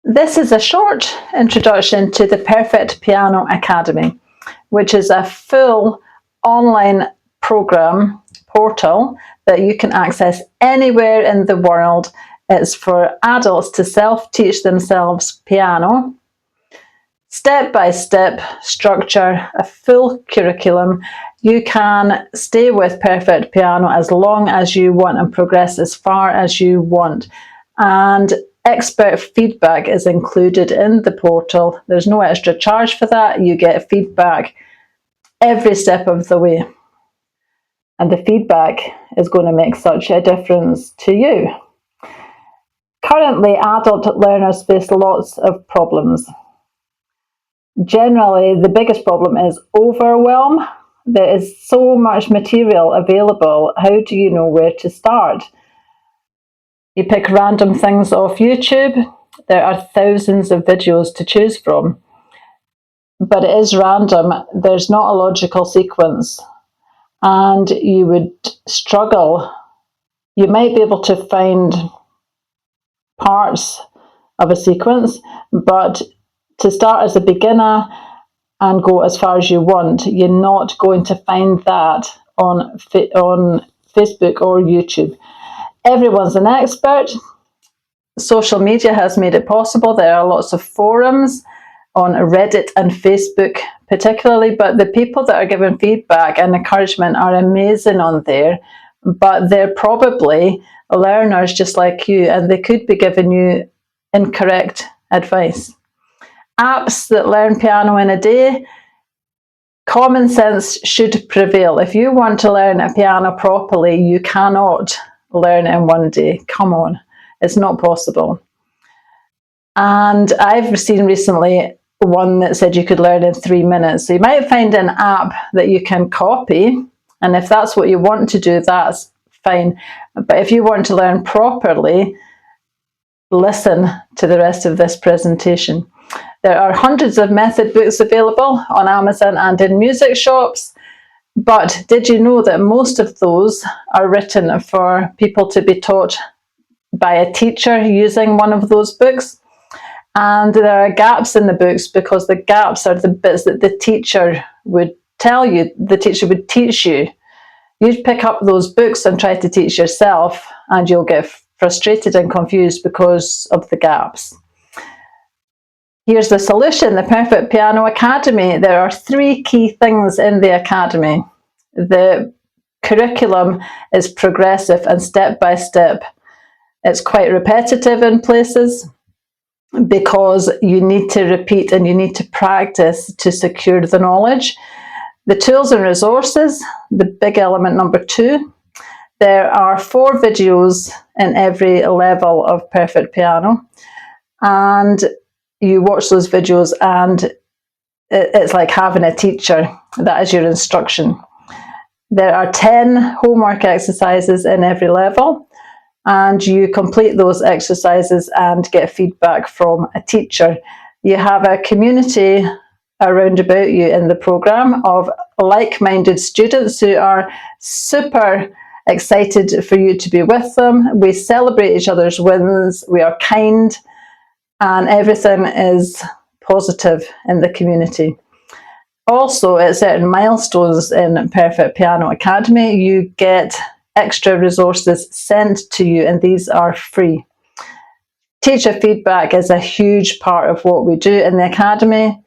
This is a short introduction to the Perfect Piano Academy, which is a full online program portal that you can access anywhere in the world. It's for adults to self-teach themselves piano, step-by-step structure, a full curriculum. You can stay with Perfect Piano as long as you want and progress as far as you want. And expert feedback is included in the portal. There's no extra charge for that. You get feedback every step of the way. And the feedback is going to make such a difference to you. Currently, adult learners face lots of problems. Generally, the biggest problem is overwhelm. There is so much material available. How do you know where to start? You pick random things off YouTube. There are thousands of videos to choose from, but it is random. There's not a logical sequence, and you would struggle. You might be able to find parts of a sequence, but to start as a beginner and go as far as you want, you're not going to find that on Facebook or YouTube. Everyone's an expert. Social media has made it possible. There are lots of forums on Reddit and Facebook particularly, but the people that are giving feedback and encouragement are amazing on there, but they're probably learners just like you, and they could be giving you incorrect advice. Apps that learn piano in a day, common sense should prevail. If you want to learn a piano properly, you cannot learn in one day. Come on, it's not possible. And I've seen recently one that said you could learn in 3 minutes. So you might find an app that you can copy, and if that's what you want to do, that's fine. But if you want to learn properly, listen to the rest of this presentation. There are hundreds of method books available on Amazon and in music shops. But did you know that most of those are written for people to be taught by a teacher using one of those books? And there are gaps in the books because the gaps are the bits that the teacher would tell you, the teacher would teach you. You'd pick up those books and try to teach yourself, and you'll get frustrated and confused because of the gaps. Here's the solution, the Perfect Piano Academy. There are 3 key things in the academy. The curriculum is progressive and step by step. It's quite repetitive in places because you need to repeat and you need to practice to secure the knowledge. The tools and resources, the big element number 2. There are 4 videos in every level of Perfect Piano, and you watch those videos and it's like having a teacher. That is your instruction. There are 10 homework exercises in every level, and you complete those exercises and get feedback from a teacher. You have a community around about you in the program of like-minded students who are super excited for you to be with them. We celebrate each other's wins. We are kind. And everything is positive in the community. Also, at certain milestones in Perfect Piano Academy, you get extra resources sent to you, and these are free. Teacher feedback is a huge part of what we do in the academy.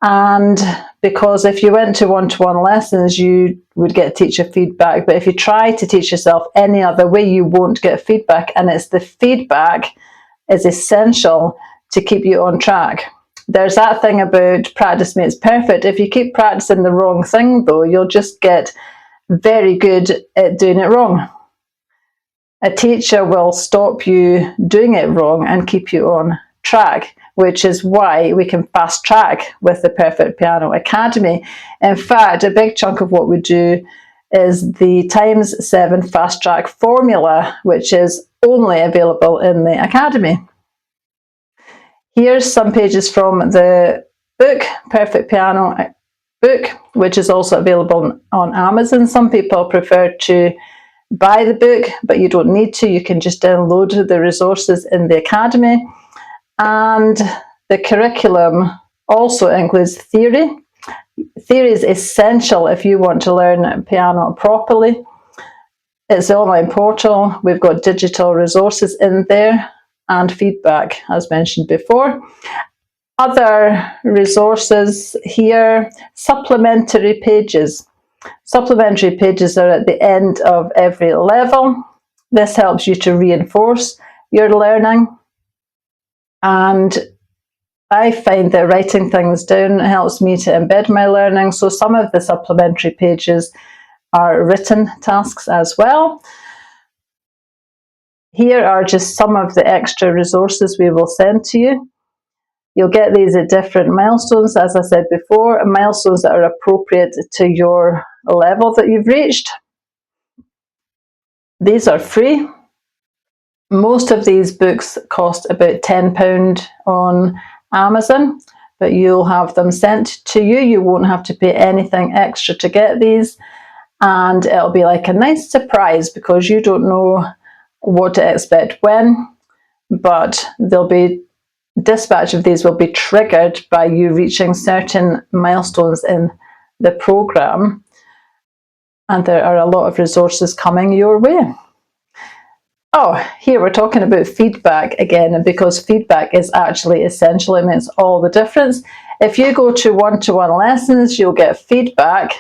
And because if you went to one-to-one lessons, you would get teacher feedback. But if you try to teach yourself any other way, you won't get feedback. And it's the feedback is essential to keep you on track. There's that thing about practice makes perfect. If you keep practicing the wrong thing, though, you'll just get very good at doing it wrong. A teacher will stop you doing it wrong and keep you on track, which is why we can fast track with the Perfect Piano Academy. In fact, a big chunk of what we do is the ×7 fast track formula, which is only available in the academy. Here's some pages from the book, Perfect Piano book, which is also available on Amazon. Some people prefer to buy the book, but you don't need to. You can just download the resources in the academy. And the curriculum also includes theory. Theory is essential if you want to learn piano properly. It's the online portal. We've got digital resources in there and feedback, as mentioned before. Other resources here, supplementary pages. Supplementary pages are at the end of every level. This helps you to reinforce your learning. And I find that writing things down helps me to embed my learning. So some of the supplementary pages are written tasks as well. Here are just some of the extra resources we will send to you. You'll get these at different milestones, as I said before, milestones that are appropriate to your level that you've reached. These are free. Most of these books cost about £10 on Amazon, but you'll have them sent to you. You won't have to pay anything extra to get these, and it'll be like a nice surprise because you don't know what to expect when, but there'll be dispatch of these will be triggered by you reaching certain milestones in the program, and there are a lot of resources coming your way. Oh, here we're talking about feedback again, because feedback is actually essential. It makes all the difference. If you go to one-to-one lessons, you'll get feedback,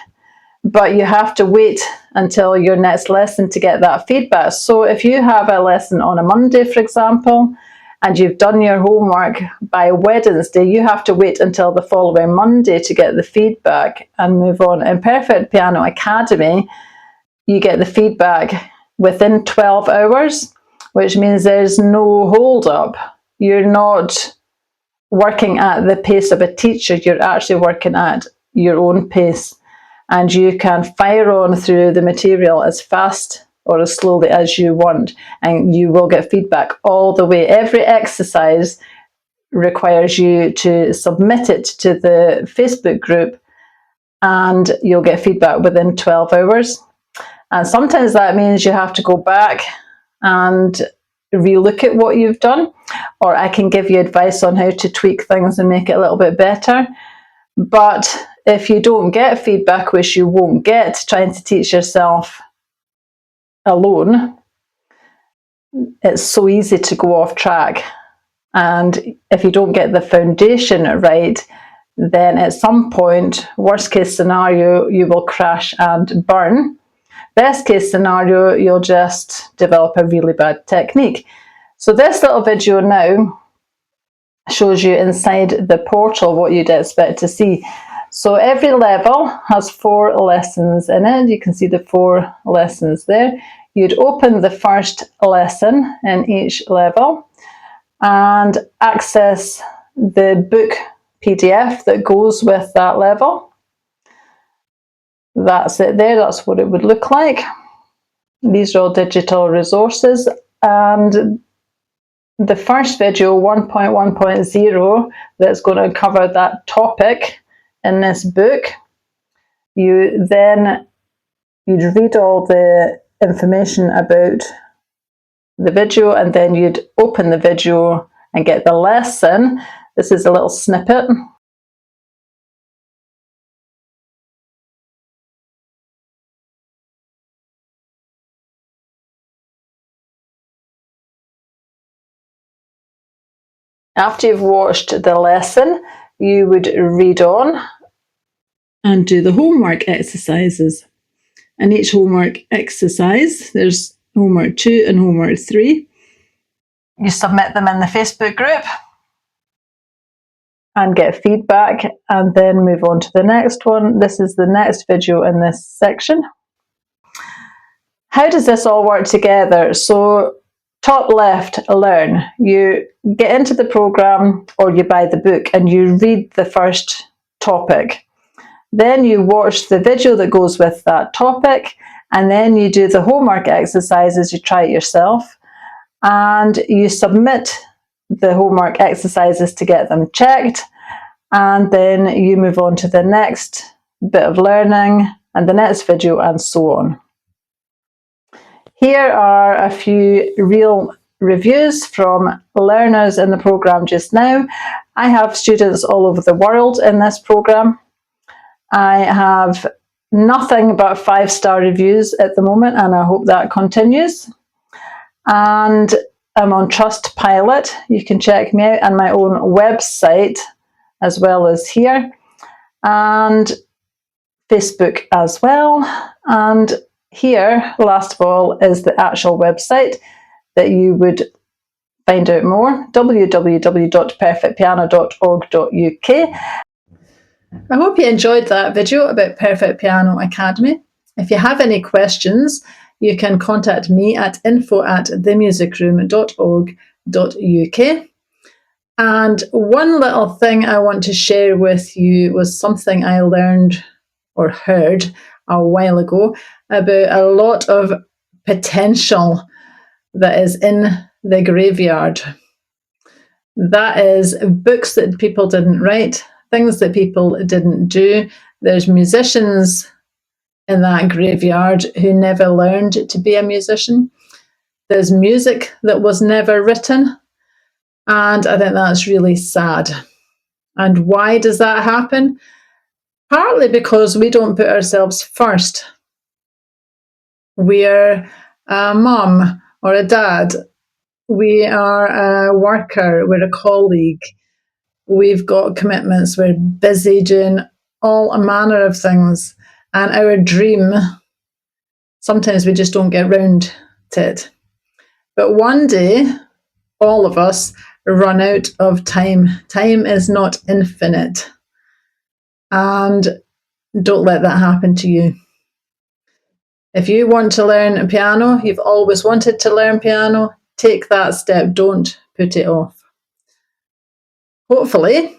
but you have to wait until your next lesson to get that feedback. So if you have a lesson on a Monday, for example, and you've done your homework by Wednesday, you have to wait until the following Monday to get the feedback and move on. In Perfect Piano Academy, you get the feedback within 12 hours, which means there's no hold up. You're not working at the pace of a teacher, you're actually working at your own pace, and you can fire on through the material as fast or as slowly as you want, and you will get feedback all the way. Every exercise requires you to submit it to the Facebook group, and you'll get feedback within 12 hours. And sometimes that means you have to go back and relook at what you've done, or I can give you advice on how to tweak things and make it a little bit better. But if you don't get feedback, which you won't get trying to teach yourself alone, it's so easy to go off track. And if you don't get the foundation right, then at some point, worst case scenario, you will crash and burn. Best case scenario, you'll just develop a really bad technique. So this little video now shows you inside the portal what you'd expect to see. So every level has 4 lessons in it. You can see the 4 lessons there. You'd open the first lesson in each level and access the book PDF that goes with that level. That's it there, that's what it would look like. These are all digital resources, and the first video, 1.1.0, that's going to cover that topic in this book, you'd read all the information about the video, and then you'd open the video and get the lesson. This is a little snippet. After you've watched the lesson, you would read on and do the homework exercises. And each homework exercise, there's homework 2 and homework 3. You submit them in the Facebook group and get feedback, and then move on to the next one. This is the next video in this section. How does this all work together? So top left, learn. You get into the program or you buy the book and you read the first topic. Then you watch the video that goes with that topic, and then you do the homework exercises, you try it yourself, and you submit the homework exercises to get them checked, and then you move on to the next bit of learning and the next video, and so on. Here are a few real reviews from learners in the programme just now. I have students all over the world in this programme. I have nothing but 5-star reviews at the moment, and I hope that continues. And I'm on Trustpilot. You can check me out on my own website as well as here, and Facebook as well. And here, last of all, is the actual website that you would find out more, www.perfectpiano.org.uk. I hope you enjoyed that video about Perfect Piano Academy. If you have any questions, you can contact me at info@themusicroom.org.uk. And one little thing I want to share with you was something I learned or heard a while ago about a lot of potential that is in the graveyard. That is books that people didn't write, things that people didn't do. There's musicians in that graveyard who never learned to be a musician. There's music that was never written, and I think that's really sad. And why does that happen? Partly because we don't put ourselves first. We're a mum or a dad. We are a worker. We're a colleague. We've got commitments. We're busy doing all manner of things. And our dream, sometimes we just don't get round to it. But one day, all of us run out of time. Time is not infinite. And don't let that happen to you. If you want to learn piano, you've always wanted to learn piano, take that step. Don't put it off. Hopefully,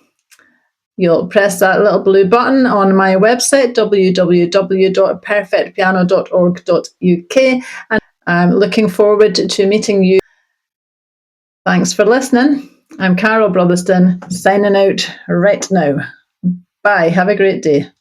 you'll press that little blue button on my website, www.perfectpiano.org.uk, and I'm looking forward to meeting you. Thanks for listening. I'm Carol Brotherston, signing out right now. Bye. Have a great day.